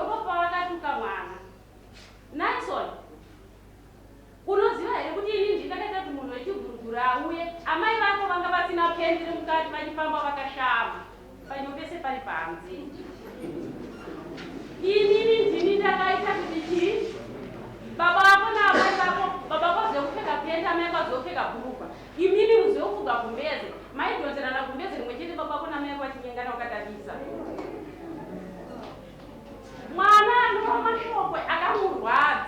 ndokopa wakatuka mwana. Naison. Unoziva here kuti ini ndinakaita kuti munhu wechigurugura auye. Amai vako vanga vasina pendere mukati vachifamba vakashama. Panyo pese pari panze. Inini ndini ndakaita kuti chii? Baba wako naamai vako, baba wako zokupfeka penda, mai wako zokupfeka bhurukwa. Imini muzofuga kumbeze. Maidonzerana kumbeze rimwe chete baba wako namai wako vachinyengana wakatavisa. Mwana ndomashoko akamurwadza.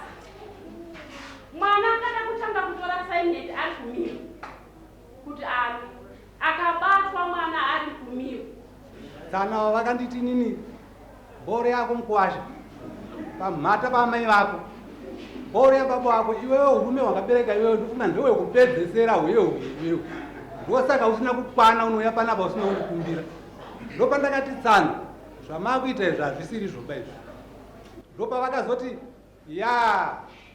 Mwana akada kutanga kutora assignment ari kumiro. Kuti ani akabatwa mwana ari kumiro. Tsana vakanditi nini? Bore yako mkwasha. Pamhata pamai vako. Bore ya baba wako iwewe urume wakabereka iwewe ndofuna ndewe kupedzesera wewe. Ndosaka usina kukwana unoya panapa usina kukumbira. Ndopa ndakati tsana. Zvamakuita izvi hazvisiri zvoba izvi. Ndopa vakazoti ya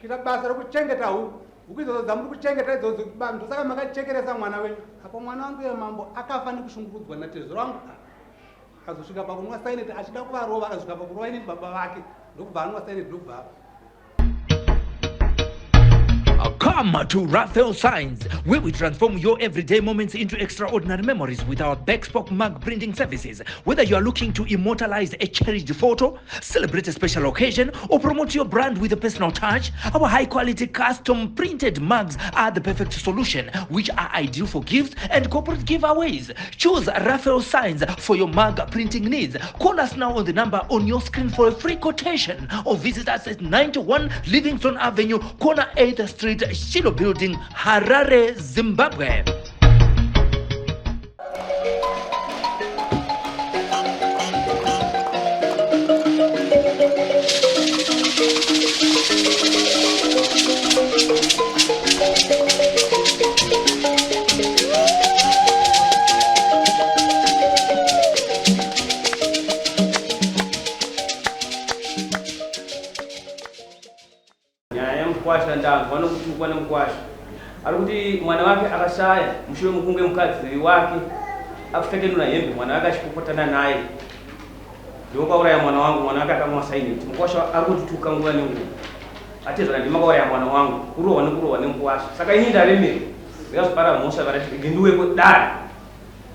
kuita basa rokuchengeta huku. Huku idzodzo dzamuri kuchengeta idzodzo ndosaka makachekeresa mwana wenyu. Apo mwana wangu yemambo akafa nekushungurudzwa natezo rangu. Akazosvika pakunwa saineti achida kuvarova akasvika pakurova ini baba vake ndokubva anwa saineti ndokubva. Come to Raphael Signs, where we transform your everyday moments into extraordinary memories with our bespoke mug printing services. Whether you are looking to immortalize a cherished photo, celebrate a special occasion, or promote your brand with a personal touch, our high-quality custom printed mugs are the perfect solution, which are ideal for gifts and corporate giveaways. Choose Raphael Signs for your mug printing needs. Call us now on the number on your screen for a free quotation, or visit us at 91 Livingston Avenue, corner 8th Street, Shilo Building, Harare, Zimbabwe. Mkwasha ndangu vanokutukwa nemkwasha ari kuti mwana wake akashaya mushure mukunge mukadzi wake akupfekedwa hembe mwana wake achipopotana naye ndokauraya mwana wangu mwana wake akamwa saineti mkwasha ari kutituka nguva nenguva atezana ndimakauraya mwana wangu kurohwa nemkwasha saka ini ndaremera ndikazopara mhosva varati ngendiweko dare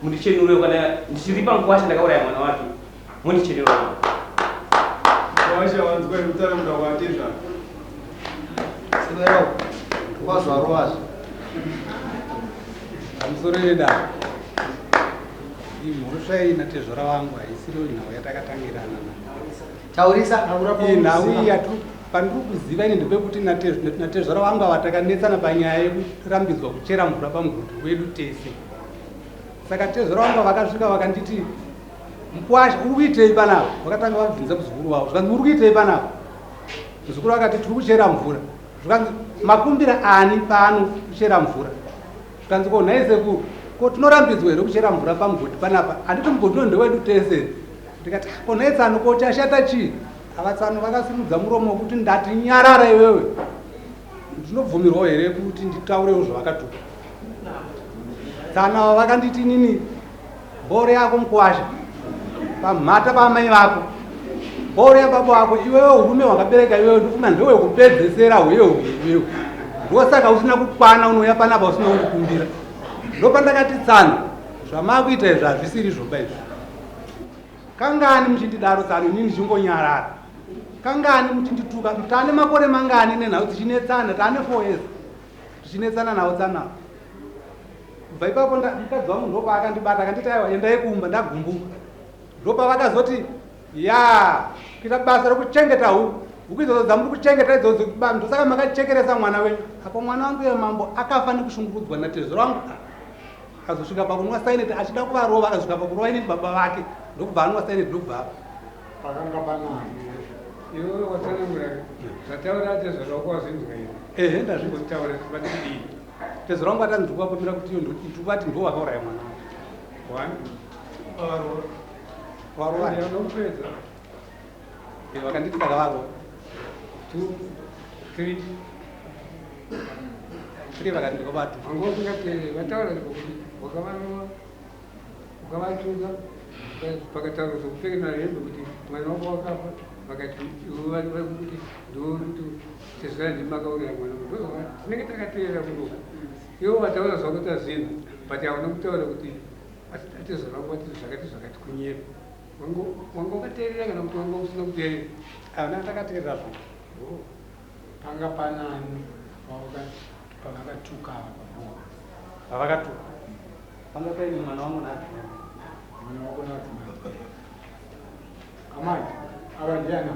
mundichenurewo kana ndichiri pamkwasha ndakauraya mwana wake mundichenerewo kwasha wanzwa mutaramda kwatezva Sibero, kwazvaroazvo. Amusoreda. Imhosva inatezvora vangu haisiriwo nhau yatakatangirana nayo. Taurisa nhau pandiri kuziva ini ndepekuti natezvora vangu vatakanetsana panyaya yekurambidzwa kuchera mvura pamugutu wedu tese. Saka tezvora vangu vakasvika vakanditi Mkwasha uri kuitei panapa? Vakatanga vabvunza muzukuru wavo. Zvikanzi uri kuitei panapa? Muzukuru akati tiri kuchera mvura. Zvikanzi makumbira ani pano kuchera mvura. Zvikanzi ko nhai sekuru ko tinorambidzwa here kuchera mvura pamugodhi panapa. Handiti mugodhi ndewedu tese. Ndikati ko nhai tsano ko chashata chii? Ava tsano vakasimudza muromo wekuti ndati nyarara iwewe. Ndinobvumirwa here kuti nditaurewo zvavakatuka. Tsana vakanditi nini? Bore yako mkwasha. Pamhata pamai vako. Bore ya baba wako iwewe urume wakabereka iwewe ndofuna ndewe kupedzesera wewe. Ndosaka usina kukwana unoya panapa usina kukumbira. Ndopa ndakati tsana zvamakuita izvi hazvisiri zvoba izvi. Kangani muchindidaro tsano inini ndichingonyarara. Kangani muchindituka tane makore mangani nenhau tichinetsana tane 4 years. Tichinetsana nawo tsana. Kubva ipapo mukadzi wangu ndopa akandibata akanditi aiwa endai kumba ndagumbuka. Ndopa vakazoti ya kuita basa rokuchengeta huku idzodzo dzamuri kuchengeta idzodzo ndosaka makachekeresa mwana wenyu. Apo mwana wangu yemambo akafa nekushungurudzwa natezo rangu. Akazosvika pakunwa saineti achida kuvarova akasvika pakurova ini baba vake ndokubva anwa saineti ndokubva pakanga panani iwewe watsanangura zvataura tezo rako wazvinzwa here ehe ndazvitaura vatidii tezo rangu atanzwa papira kuti ndikuvati ndo wakauraya mwana wangu warova nopedza vakanditi vakavarova 2 3 vakandika vatu angosingati vataura kuti wakavarova ukavatuka pakataura zokupfekera hembe kuti mwana wako wakafa vakati kuti ndokuti tizira ndimakaurira mwana tinenge takateera kuno iwo vataura zvakuta zina but hauna kutaura kuti atizorangwa zvakati kunyera wanga wakateerera kana kuti wanga usina kuteerera hauna takateerera zvo panga panani pavakatuka pavakatuka panga paini mwana wangu naadzimai mwana wako naadzimai amai ava ndiana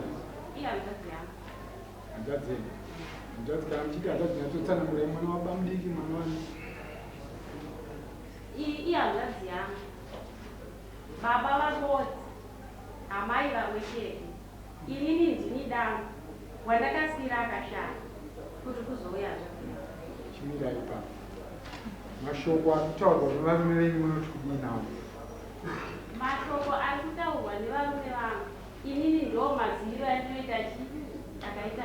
hanzvadzi yedu hanzvadzi kana muchiti hanzvadzi nyatotsanangura mwana wabamudiki mwana wani ihanzvadzi yangu baba vakoti amai vamwe chete inini ndini dangu wandakasira akashanda kuti kuzouya chimira ipapo mashoko akutaurwa nevarume venyu munoti kudii nawo mashoko ari kutaurwa nevarume vangu inini ndo maziviro andinoita akaita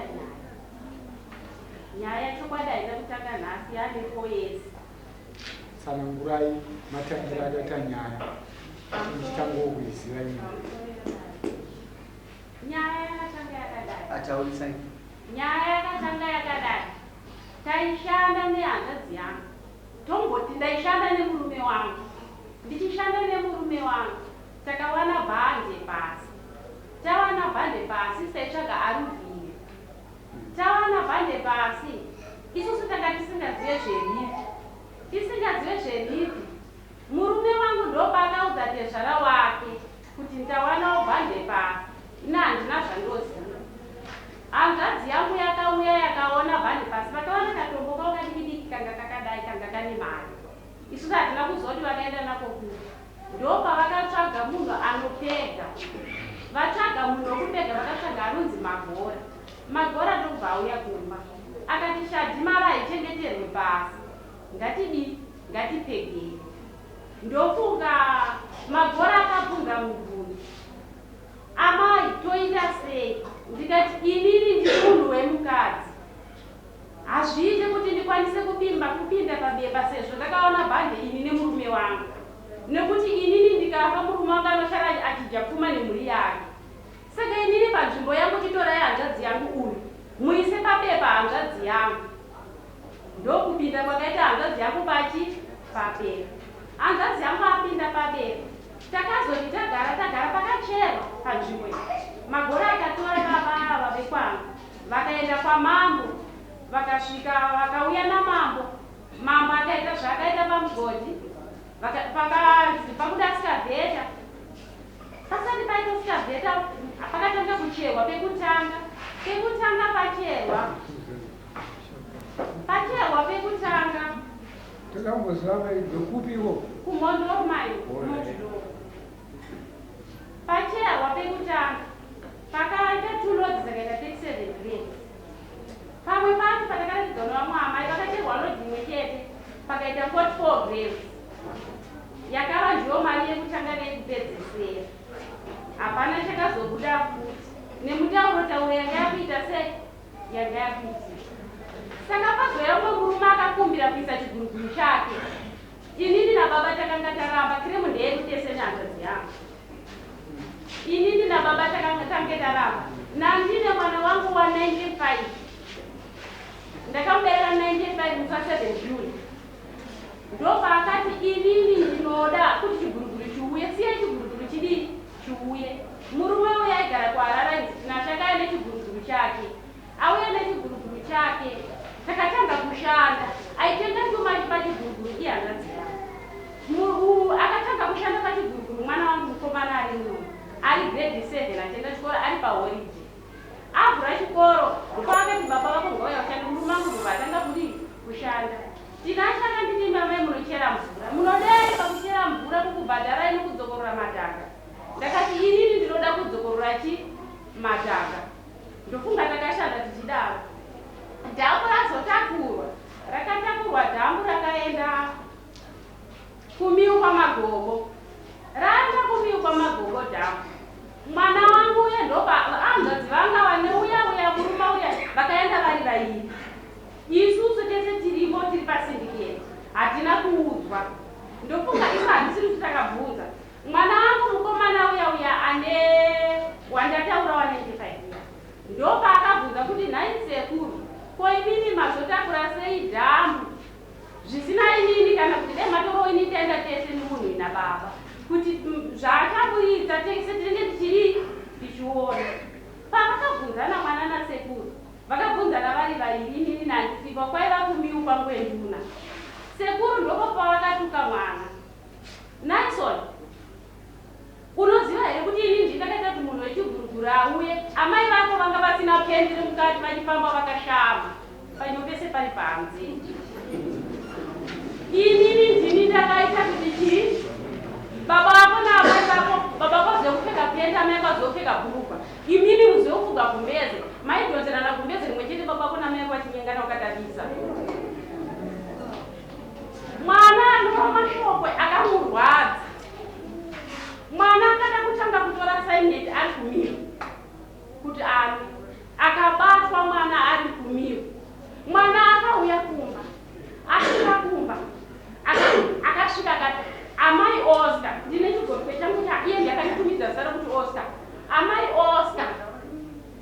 nyaya chokwadi aida kutanga nhasi yanepo yese tsanangurai matangiro akaita nyaya ndichitangokuiziva imi nyaya yakatanga yakadai ataurisai nyaya yakatanga yakadai taishanda nehanzvadzi yangu tomboti ndaishanda nemurume wangu ndichishanda nemurume wangu takawana bhande pasi tawana bhande pasi taitsvaga aruvhire tawana bhande pasi isusu tanga tisingazive zveripi murume wangu ndopakaudza tezvara wake kuti ndawanawo bhande pasi ina handina zvandoziva hanzvadzi yangu yakauya yakaona bhande pasi vakawana katombo kaukadikidiki kanga kakadai kanga kane mari isusu hatina kuziva kuti vakaenda nako kuti ndopavakatsvaga munhu anopega vatsvaga munhu wokupega vakatsvaga anonzi magora ndokubva auya kumba akati shadhima vaichengeterwe pasi ngatipegei ndofunga magora akapunga mubvunzi amai toita sei ndikati inini ndi munhu wemukadzi hazviite kuti ndikwanise kupinda pabeba sezvo ndakaona bhande ini nemurume wangu nekuti inini ndikafa murume wangu anoshara achidya pfuma nemhuri yake saka inini panzvimbo yangu titorai hanzvadzi yangu uyu muise pabepa hanzvadzi yangu ndokupinda kwakaita hanzvadzi yangu pabepa hanzvadzi yangu apinda pabepa takazoti tagara pakacherwa panzvimbo iyi magora akatora baba vekwangu vakaenda kwamambo vakasvika vakauya namambo mambo akaita zvaakaita pamugodhi pakuda sikavheta pasati paita sikavheta pakatanga kucherwa pekutanga pacherwa pekutanga takambozava dzokupiko kumondoromai pacherwa pekutanga pakaita 2 loads dzakaita 37 grades pamwe pacho patakaradzidzwa nevamwe amai pakacherwa lodhi imwe chete pakaita 44 grades yakava ndiyo mari yekutanga nekupedzesera hapana chakazobuda futi nemutauro tauro yanga yakuita sei yanga yakuitika saka pazoya umwe murume akakumbira kuisa chiguruguru chake inini nababa takanga taramba kiremu ndeyedu tese nehanzvadzi yangu inini nababa takanga tange taramba nandine mwana wangu wa 95 ndakamubereka 95 musa 7 June ndopaakati inini ndinoda kuti chiguruguru chiuye siye chiguruguru chidii chiuye murume uya aigara kuharara nachakaya nechiguruguru chake auya nechiguruguru chake takatanga kushanda aitenga tumari pachiguruguru ihanzvadzi yangu akatanga kushanda pachiguruguru mwana wangu mukomana ari muno ari grade 7 atenda chikoro ari pahoride abvura chikoro ndopaakati baba vako ngauya kushanda murume wangu ndovatanga kudii kushanda tinashaka ndini mame munochera mvura munodai pakuchera mvura kukubhadharai nokudzokorora madhaka ndakati inini ndinoda kudzokorora madhaka ndofunga takashanda tichidaro dhambu razotakurwa rakatakurwa dhambu rakaenda kumiukwa magogo raenda kumiukwa magogo dhambu mwana wangu uye ndopahanzvadzi vanga vaneuya murume uya vakaenda vari vairi isusu tese tiripo tiri pasindiketi hatina kuudzwa ndofunga isu handisiri kuti takabvunza mwana wangu mukomana uya ane wandataura wa 95 ko inini mazotakura sei dhamu zvisina inini kana kuti dai matoro ini tenda tese nemunhu ina baba kuti zvaakaburitsa tekise tinenge tichiona pavakabvunzana mwana nasekuru vakabvunzana vari vairi inini nandisipa kwaiva kumiupa ngwenduna sekuru ndoko pavakatuka mwana Naison unoziva here kuti ini ndingakaita kuti munhu wechiguruguru auye amai vako vanga vasina pendere mukati vachifamba vakashama panyopese pari panze inini ndini ndakaita kuti chii baba vako naamai vako baba vazokupfeka penda mai vazopfeka bhurugwa imini muzofuga kumbeze maidonzerana kumbeze rimwe chete baba vako namai vachinyengana ukatavisa mwana anova mashoko akamurwadza mwana akada kutanga kutora saineti ari kumiro kuti ani akabatwa mwana ari kumiro mwana akauya kumba asvika kumba akasvika akati amai Oscar ndine chigorope changu iye ndakanitumidza zita rokuti Oscar amai Oscar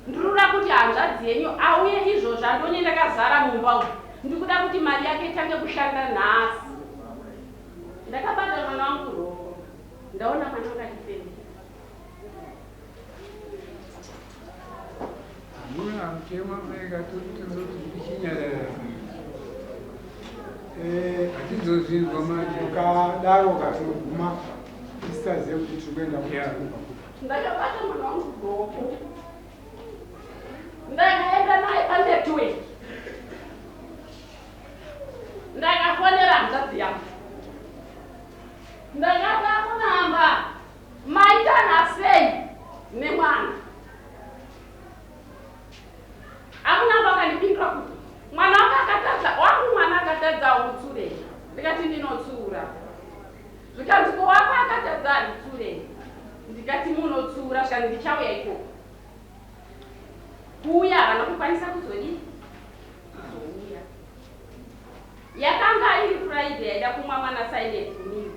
ndinoda kuti hanzvadzi yenyu auye izvozvo andonye ndakazara mumba umu ndikuda kuti mari yake itange kushanda nhasi ndakabata mwana wangu roko ndaona mwana wakachipenda muna mchema ikatichinyarara hatizozvinzwa manje ukadaro ukazoguma tisazive kuti tiri kuenda ndakabata mwana wangu roko ndakaenda naye panetwork ndakafonera hanzvadzi yangu ndakata kunamba maitana sei nemwana akunamba akandipindura kuti mwana wangu mwana akatadza utsurei ndikati ndinotsura zvikanzi ko wako akatadza nditsurei ndikati munotsura zvikanzi ndichauya ikoko kuuya havana kukwanisa kuzodii kuzouya yakanga iri Friday yaida kumwa mwana saineti kumiro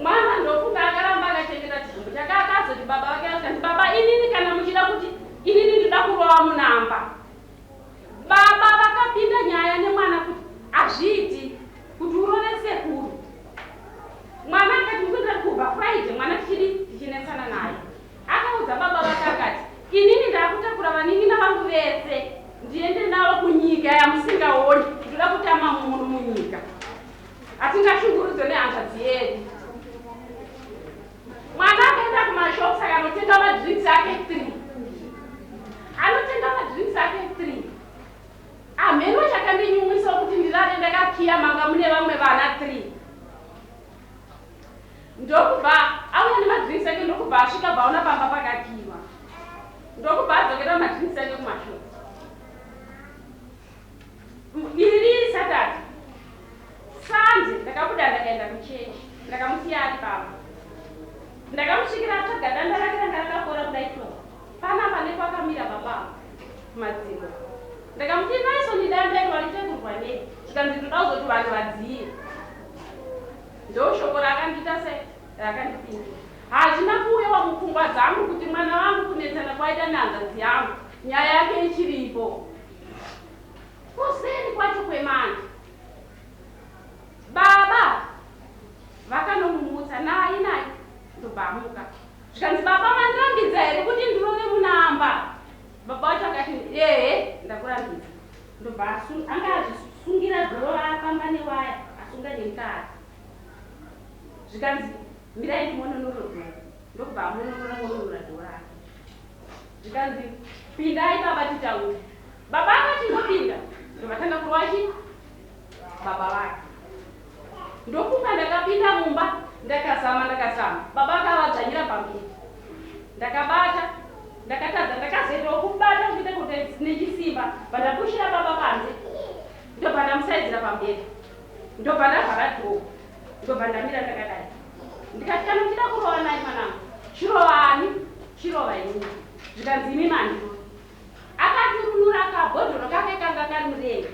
mwana ndofunga akaramba akachengeta chizumbu chake akazoti baba vake akati baba inini kana muchida kuti inini ndoda kurova munamba baba vakapinda nyaya nemwana kuti azviiti kuti urove sekuru mwana akati ndikuendera kubva Friday mwana tichinetsana naye akaudza baba vake akati inini ndakutakura vanin'ina vangu vese ndiende navo kunyika yamusingaoni ndoda kutama munhu munyika atingashungurudzwe nehanzvadzi yedu mwana akaenda kumashopu saka anotenga madrinks ake 3 anotenga madrinks ake 3 amheno chakandinyumwisa kuti ndirare ndakakiya manga mune vamwe vana 3 ndokubva auya nemadrinks ake ndokubva asvika bvaona pamba pakakiwa ndokubva adzokera madrinks ake kumashopu iri riri Saturday Sunday ndakabuda ndakaenda kuchechi ndakamusiya ari pamba ndakamusvikira atsvaga danda rake ranga rakakora kudaito panapa nekwakamira baba kumadziro ndakamuti naisoni danda iro ritegurwa nei zvikanzi ndoda kuzoti vanhu vadziye ndoshoko rakandiita se rakandipindura hazvina kuuyewa mupfungwa dzangu kuti mwana wangu kunetsana kwaita nehanzvadzi yangu nyaya yake ichiripo kuseri kwacho kwemanje baba vakanomumutsa nai ndobvamuka zvikanzi baba mandirambidza here kuti ndirove munamba baba wacho akati ehe ndakurambidza ndobva anga azvisungira dhoro raakamba newaya asunga nemukati zvikanzi mirai ndimononorodhoro ndokubva amononorangonorora dhoro rake zvikanzi pindai baba titaure baba akati ndopinda ndovatanga kurwachi baba vake ndofunga ndakapinda mumba ndakazama baba akavadzvanyira pamberi ndakabata ndakatadza ndakazoitawo kubata kuite kuti nechisimba pandapushira baba panze ndobva ndamusaidzira pamberi ndobva ndavhara dhoo ndobva ndamira ndakadai ndikati kana uchida kurova nai mwanangu chirovani chirova ini zvikanzi imi mandiro akaturunura kabhodhoro kake kanga kari mudenga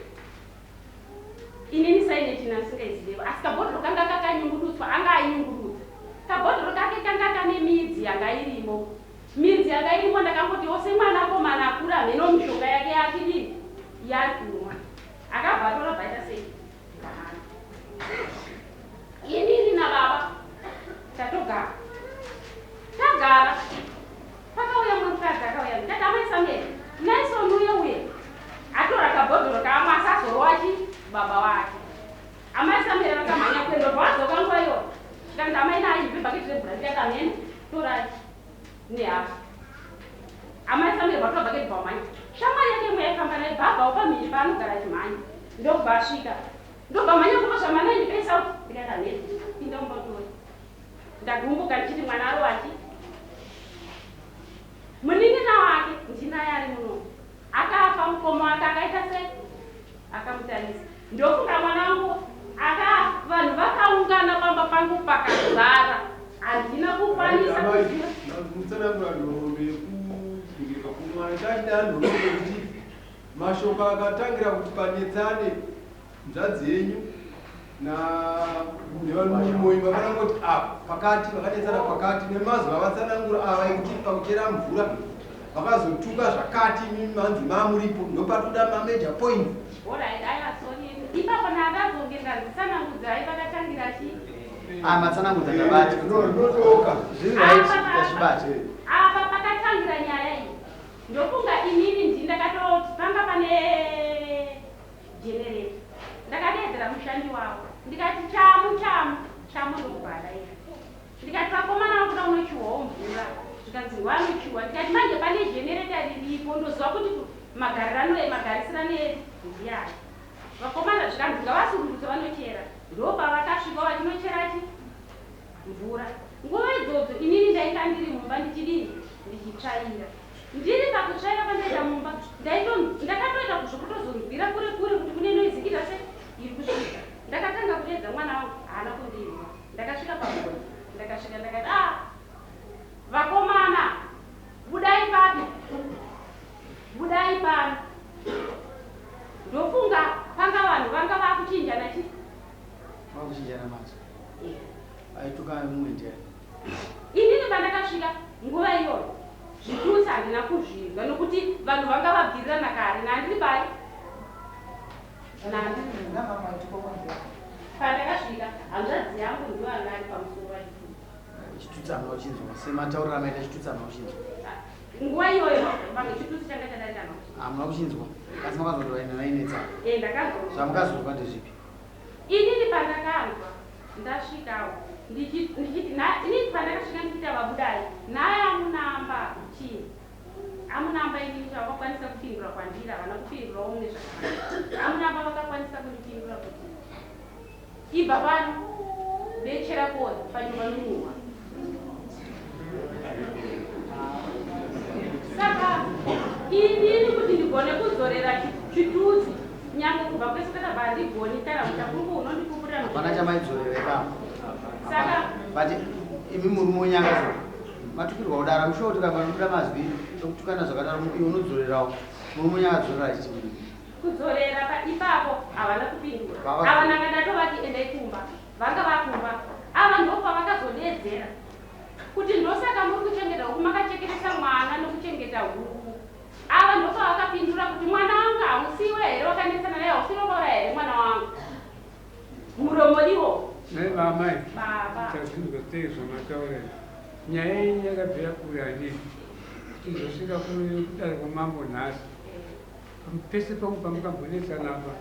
inini saineti nasingaiziveva asi kabhodhoro kanga kakanyungudutswa anga ainyungududza kabhodhoro kake kanga kane midzi yanga irimo ndakangoti ose mwana komana akura mheno mishonga yake yakidii yakumwa akabvatora bvaita sei inini nababa tatogara tagara pakauya mukadzi akauya ndati amai Samuel naisonuye uye atora kabhodhoro kamwe asazorowachi baba wake amai Samuel vakamhanya kuenda vadzoka nguva iyoyo tikati amai naipe bhaketi rebhura ndiyakamhene torai nehafu amai Samuel vatora bhaketi bvamhanya shamwari yake imwe yaifamba naye bhabhawo pamhiri paanogara chimhanya ndokubva asvika ndobva mhanya kumozvamana indipesa kuti ndikakamhene pinda mumbotori ndagumbuka ndichiti mwana arowachi munin'ina wake ndinaye ari muno akafa mukomo wake akaita sei akamutarisa ndofunga mwanangu vanhu vakaungana pamba pangu pakazara handina kukwanisa kuziva mutsanangura nhoroondo yekuvhurika kumwana tachida nhoroondo yekuti mashoko akatangira kuti panetsane nzvadzi yenyu nevanumoi vakanangoti pakati vakanetsana pakati nemazuva vatsanangura ava ekuti pakuchera mvura vakazotuka zvakati manzi mamuripo ndopatoda mameja point ipapo naakazongenda nditsanangudzai vakatangira chi matsanangudza ndabati ndotoka zvibati apa pakatangira nyaya iyi ndofunga inini ndindakatoti panga pane jenereta ndakadeedzera mushandi wavo ndikati chamu ndokubhara izvi ndikati vakomana vakuda unochiwawo mvura zvikanzi wanochiwa ndikati manje pane jenereta riripo ndoziva kuti magarisirano edu ndiyai vakomana zvikanzi ngavasurudze vanochera ndopavakasvika vachinocherachi mvura nguva idzodzo inini ndainga ndiri mumba ndichidini ndichitsvaira ndiri pakutsvaira pandaenda mumba ndakatoita kuzvokutozonzwira kure kure kuti kune inoizikita se iri kusvika ndakatanga kuedza mwana wangu haana kundirwa ndakasvika pagoni ndakasvika ndakati vakomana budai papi budai pano ndofunga panga vanhu vanga vakuchinjana chi vakuchinjana macho aituka mumwe ndiani inini pandakasvika nguva iyoyo zvitusi handina kuzvinzwa nokuti vanhu vanga vabvirirana kare nandiri bai pandakasvika hanzvadzi yangu ndiwo anga ari pamusoro wachitusi chitusi hamuna kuchinzwa sematauriro amaita chitusi hamuna kuchinzwa nguva iyoyo pamwe chitusi changa chadaitana hamuna kuchinzwa asi makazondovaina nainetsa ndakazonzwa zvamukazonzwa ndezvipi inini pandakanzwa ndasvikawo inini pandakasvika ndichita vabudai naye amunamba chii amunamba inini vakakwanisa kupindura kwandiri havana kupindurawo mune zvakanaka amunamba vakakwanisa kundipindura kuti ibva pano bechera koza panyumba nunhuhwa saka inini kuti ndigone kudzorera chitusi nyange kubva kwese katabva handigoni kana mutakurumbu unondipupurira hapana chamaidzorereka saka but imi muri munyanga matukirwa kudara mushoti kama nobuda mazwi okutukana zvakadaro iwe unodzorerawo muri munyakadzorera chichii kudzorera ipapo havana kupindura ava nanga ndatovati endai kumba vanga vakumba ava ndopa vakazodedzera kuti ndosaka muri kuchengeta huku makacheketesa mwana nokuchengeta huku ava ndopa vakapindura kuti mwana wangu hausiwe here wakanetsana naye hausinorora here mwana wangu muromo iwo Mamai, baba chazvinzotezvo mataurira nyaya yenyu yakabvira kure handii izosvika kudare kwamambo nhasi pese pangu pamukambonetsana apa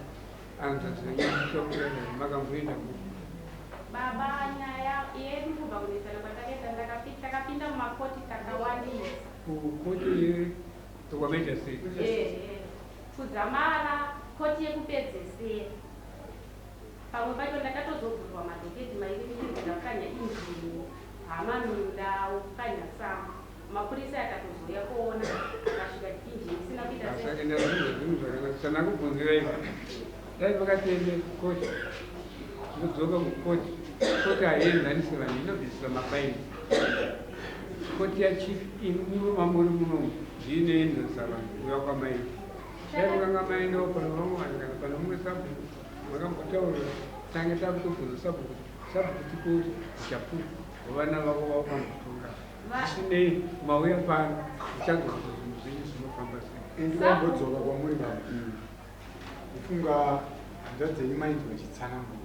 anzazvinyakushokura makamboenda ku baba nyaya yedu kubva kunetsana kwatakaenda takapinda mumakoti takawandisa kukoti tokwamaita sei kudzamara koti yekupedzesera pamwe pacho ndakatozovhurwa madhoketi mairi ndakakanya injini hama minda wokukanya samu mapurisa akatozoya kuona akasvika injini isina kuita asakenda zvinhu zvinhu zvakanaka sanakubvunzira izvi dai vakatiende kukoti ndodzoka kukoti koti haienzanisi vanhu inobvisisa mafaini koti yachief imwe mamuri munomu zviinoenzanisa vanhu uya kwamaini dai vakanga maindawo pano vamwe vanhu kana pano mumwe sabhuku makambotaurira tange takutobvunza sabhuku sabhuku tikoti zvichapfuura vana vavo vapambotonga isinei mauya pano uchagona zvinhu zvinhu zvinofamba sei ndikambodzoka kwamuri baba kufunga hanzva dzenyu mainzi vachitsanangura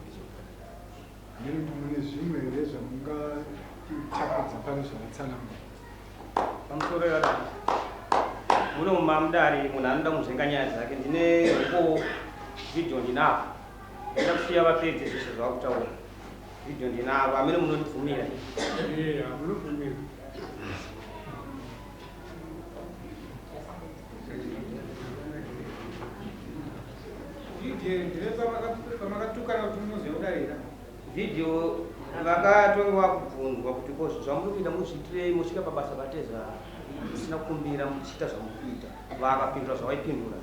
amene kuti mune zvimwe here zvamungatakudza pano zvavatsanangura pamusoro yada muno mumamudari munhu anoda muzenga nyaya dzake ndine uko video ndinavo nda kusiya vapedze zvese zvakutaura video ndinavo amene munondibvumira munobvumira pamakatukana kuti munozodarira video vakatongewa kubvunzwa kuti ko zvamuri kuita muzviitirei musvika pabasa vateza musina kukumbira muchiita zvamurikuita vakapindura zvavaipindura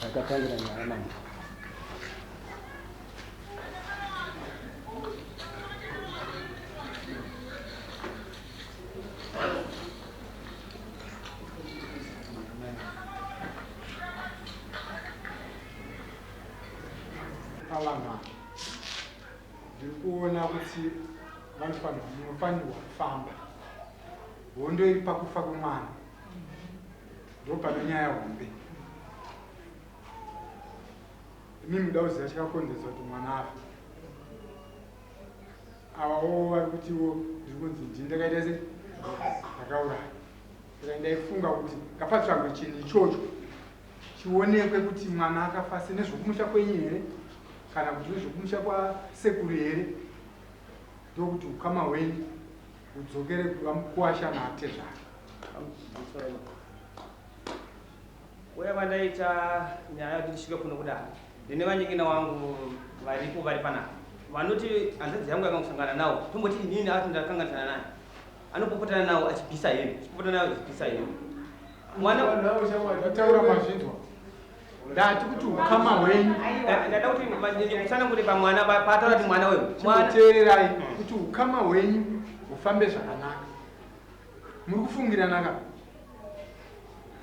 akatangira nyaya manje alangana ndiri kuona kuti munofanirwa kufamba hondo iri pakufa kwemwana ndo pane nyaya hombe imi muda kuziva chakakonzeresa kuti mwana afa avawo vari kutiwo ndiri kunzi ndini ndakaita se ndakauraya saka ndaifunga kuti ngapatsvagwe chinhu ichocho chionekwe kuti mwana akafa senezvokumusha kwenyu here kana kuti nezvokumusha kwasekuru here ndokuti ukama hwenyu hudzokere kuva mukuwasha naatezvara uya vandaita nyaya kuti ndisvike kuno kudaro ndine vanyikina wangu varipo vari panapa vanoti hanzvadzi yangu yakangokusangana nawo tomboti inini ati ndakanganisana naye anopopotana nawo achibvisa hembe achipopotana nawo achibvisa hembe taura mazvinzwa ndati kuti ukama hwenyu ndada kuti kusanangure pamwana pataura kuti mwana weyu teererai kuti ukama hwenyu hufambe zvakanaka muri kufungiranaka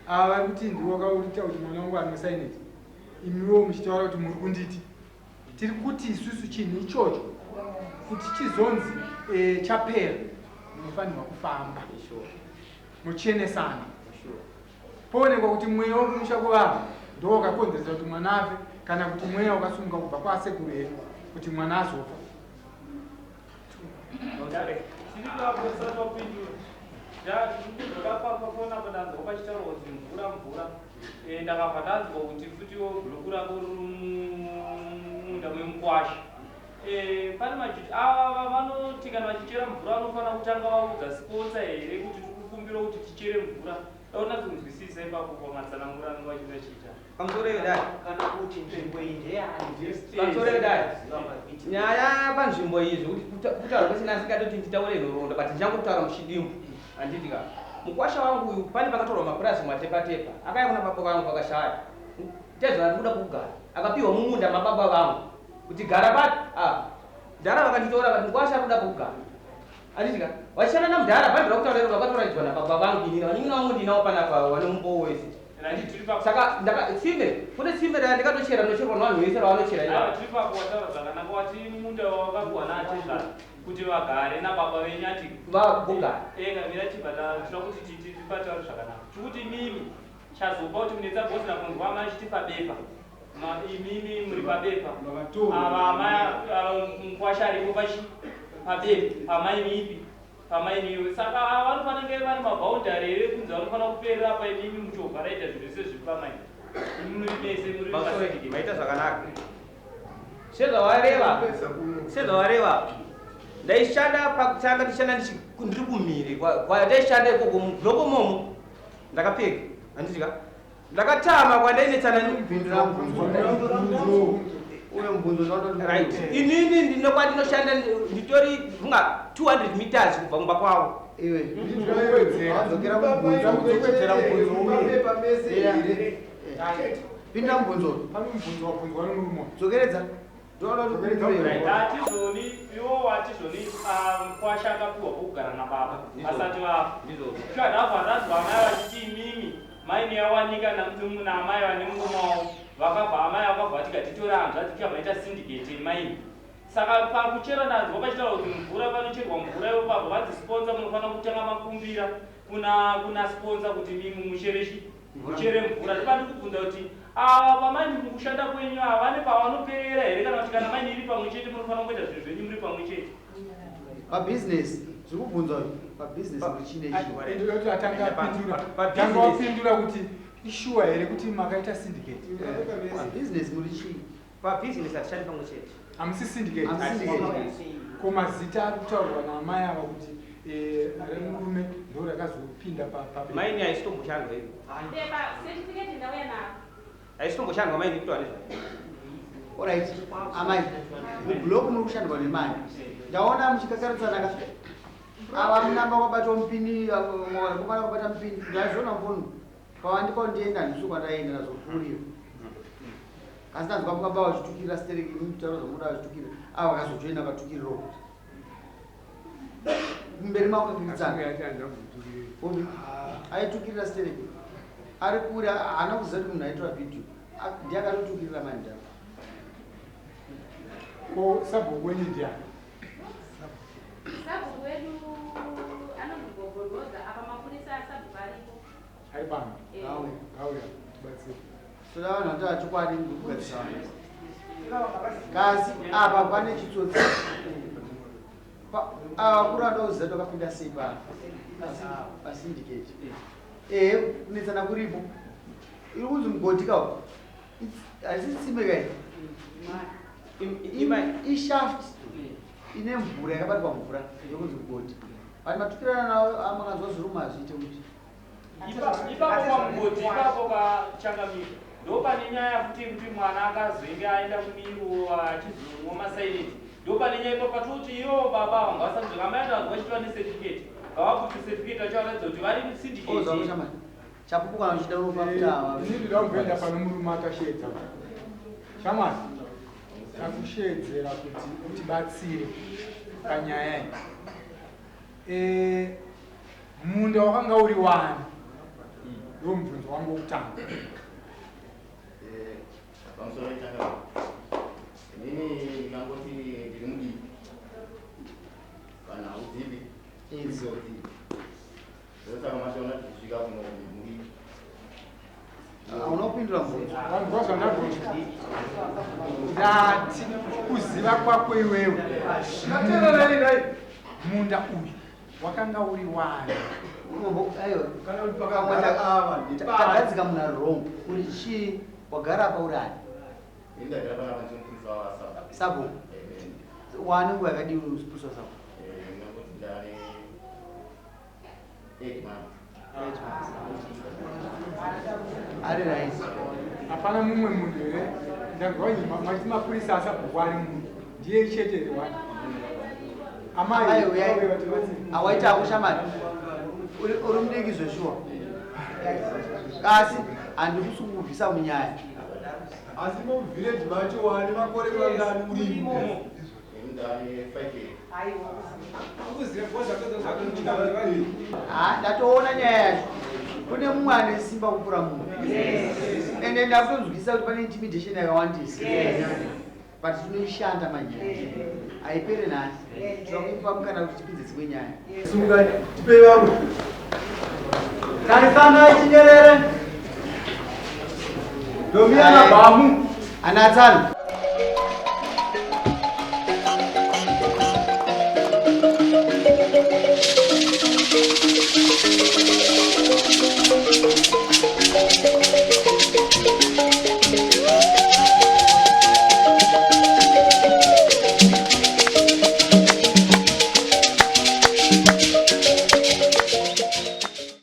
ava vari kuti ndiwakaurita kuti mwana wangu anosaineti imiwo muchitaura kuti muri kunditi tiri kuti isusu chinhu ichocho kuti chizonzi chapera munofanirwa kufamba muchenesana poonekwa kuti mweya wekumusha kuvanhu ndo wakakonzeresa kuti mwana afe kana kuti mweya wakasunga kubva kwasekuru hedu kuti mwana azofa ndakabva ndanzwa kuti futiwo bhuruku rangu munda memukwasha pane majuti ava vanoti kana vachichera mvura vanofanira kutanga vaudza sipotsa here kuti tikukumbira kuti tichere mvura daona kunzwisisa ipapo pamatsanangura anenge vachiita pamusoro yedai kana kuti nzvimbo iyi ndeyani pamusoro yedai nyaya panzvimbo iyi zvokuti kutaura kwese nasikati kuti nditaure nhoroondo but ndichangokutaura muchidimbu handitika mukwasha wangu uyu pane pakatorwa mapurazi matepa-tepa akaya kuna baba vangu vakashaya tezvana ndikuda kugara akapiwa mumunda mababa vangu kuti gara pati mudhara vakanditora vati mukwasha ari kuda kugara handitika vachishanda namudhara bhandira kutaura vakatoraidzwa nababa vangu inini vanyingina vangu ndinawo panapa vane mumbowo wese saka tsime kune tsime randikatochera rinocherwa nevanhu vese ravanochera tiri pakuwataura zvakanaka wati munda wakapiwa naatezvana kuti vagare nababa venyu ati vagogara mira chibhata tinoda kuti tipataure zvakanaka tikuti mimi chazopa kuti munetsa bhosina kunzwa amai chiti pabepa imimi muri pabepa mukwasha aripo pabepa pamaini ipi pamaini iwe saka vanofanenge vari mabhaundari here kunzi vanofanira kuperera pa imimi muchobva raita zvinhu zvese zviri pamaini imi muri mese muri vaita zvakanaka sezvavareva ndaishanda pakutanga tichanda ndiri kumhiri kwataishanda ikoko mubhloko momo ndakapfeka handitika ndakatama kwandainetsana right inini ndinokwandinoshanda nditori kunga 200 meters kubva mumba kwavo pinda mubvunzo dzokeredza hatizoni iwo watizoni mukwasha akapiwa kugara nababa asati vafa zvadhafa ndazwa mai vachiti imimi mai maini yawanika na amai vane murumawo vakabva amai vakabva tikatitora hanzvadzi tikabvaita syndicate maini. Saka pakuchera nanzwa pachitaura kuti mvura panocherwa mvura ipapo vadzisponsa munofanira kutanga makumbira kuna sponsa kuti muchere mvura. Ndipandi kubvunza kuti ava pamaini mukushanda kwenyu havane pavanoperera here kana kuti kana maini iri pamwe chete munofanira kuita zvinhu zvenyu muri pamwe chete pabhizinesi zviri kubvunza pabhizinesi tanga wapindura kuti ishuwa here kuti makaita syndicate pabhizinesi muri chii pabhizinesi hatishandi pamwe chete hamusi syndicate ko mazita ari kutaurwa naamai ava kuti remurume ndo rakazopinda maini haisitomboshanda ivo haisitomboshanda maini kutova nezva. Alright, amai mubhuloku muri kushandwa nemai ndaona muchikakarisana ava munamba kwabatwa mupini kumana kwabata mupini ndazviona mfonu pavandikwandienda ndisu kwandaenda nazopfuurira asi ndanzwa mukamba vachitukirira stereki mutaura zvamuda vachitukirira ava vakazojoina vatukiriro mberi makakiridzana aitukirira stereki ari kuri haana kuziva kuti munhu aitora vhidhiyo ndiakatotukirira mandao ko sabhuku wenyu ndiani sabhuku wedu anombogogoroza apa mapurisa asabhuku aripo ari pano auya tibatsire toda vanhu vati vachokwadi ndikugadzisana kasi apa pane chitsotsi vakuru vandoziva tokapinda sei pasyndicate kunetsana kuripo iri kunzi mugodikawo haisitsimeka ishaft ine mvura yakabatwa mvura yokunzi mugodi vati matukirana navo amanganzwa zviruma hazviite kuti ipapo pamugodi ipapo kachangamika ndo pane nyaya kuti mwana akazenge aenda kumiro achizomwa masaineti ndo pane nyaya ipapo patoti ivo baba vanga vasamuzveka amaenda vanhu vachitiva necertificate vavakuti certificate vacho varatidza kuti vari syndicate chapupu kana uchida unopakuta ini ndida kumboenda pano murume akashedza shamwari takushedzera kuti utibatsire panyaya iyi munda wakanga uri wani ndo mubvunzo wangu wokutanga pamusoro itanga inini ndingangoti ndiri mudiki kana haudzivi izoti ndosaka machaona tichisvika kuno mudiki unopindura mvunzo vanhu vazvandagonzi ndati kuziva kwako iwewe munda uyu wakanga uri wani takadzika muna wrong uri chii wagara apa urani sabo wani nguva yakadii usipurisa sabo ari raisi hapana mumwe munhu here ndagavanyimachiti mapurisa asabhuku ari munhu ndiye chete here wani amai awaita akushamani uri mudiki zveshuwa kasi handi kusungubvisa munyaya asi muvhileji macho wani makore mangani urimo ndatoona nyaya yacho kune mumwe ane simba kupfuura munhu ende ndakutonzwisa kuti pane intimidation yakawandisa but tinoishanda manyaya haipere nhasi tinokupa mukana kuti tipinze dzimwe nyaya sungani tipei vamwe tarisana chinyerere ndomiyana bhamu anatsano